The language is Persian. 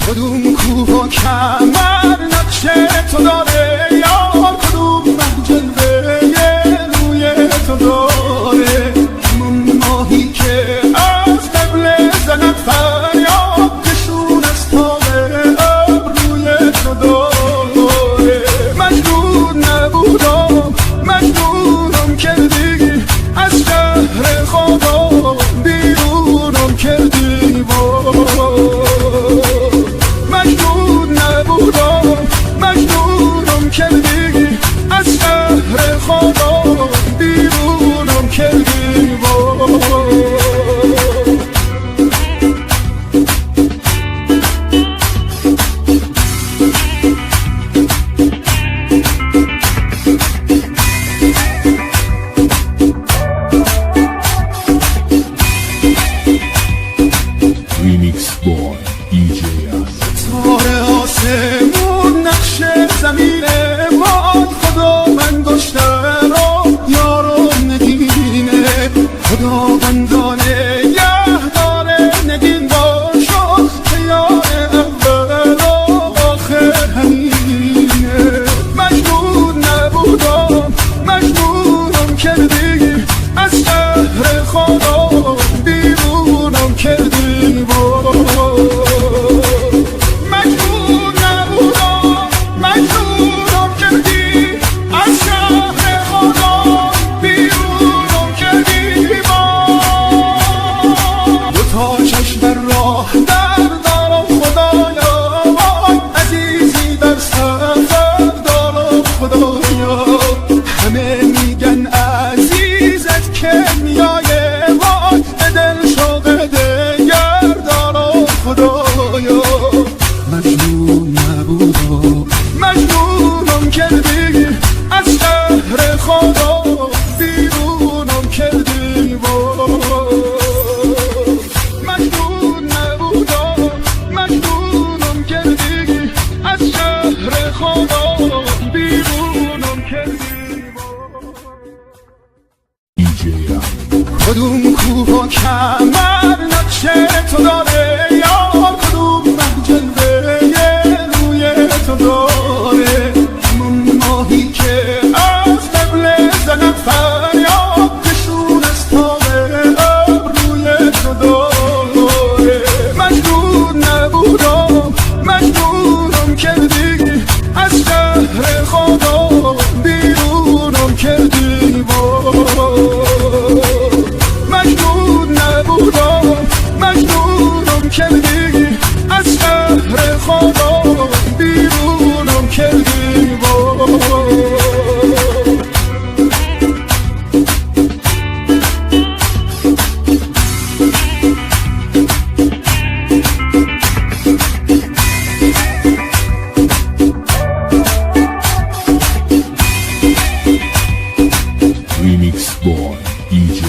کدوم کوه و کمر نقشه تو داره، یا کدوم جلوه روی تو داره. همون ماهی که از قبل زند فریاد کشون از تاق ابروی تو داره. مجنون نبودم مجنونم کردی، از شهر خدا بیرونم کردی. مجنون نبودم مجنونم کردی، از شهر خدا بیرونم کردی. Remix Boy DJ تار آسمون نقشه زمینه، باد خدا من گشته رو یارو نگینه. خداوندانه یهداره نگین باشد که یار اول و آخر همینه. مجنون نبودم مجنونم کردی، از شهر خدا بیرونم کردی. مجنون نبودم مجنونم کردی، از شهر خدا بیرونم کردی. دو تا چشم راه در دارم خدایا، عزیزی در سفر دارم خدایا. همه میگن عزیزت که میایه، وای به دل شوق دگر دارم خدایا. مجنون نبودم مجنونم کردی، از شهر خدا بیرونم کردی. مجنون نبودم مجنونم کردی، از شهر خدا بیرونم کردی. DJ کدوم کوه و کمر نقشه تو داره، یا کدوم جلوه روی تو داره. همون ماهی که از قبل زند فریاد کشون از تاق ابروی تو داره. مجنون نبودم مجنونم کردی، از شهر خدا بیرونم کردی. مجنون نبودم مجنونم کردی، از شهر خدا بیرونم کردی. Remix Boy DJ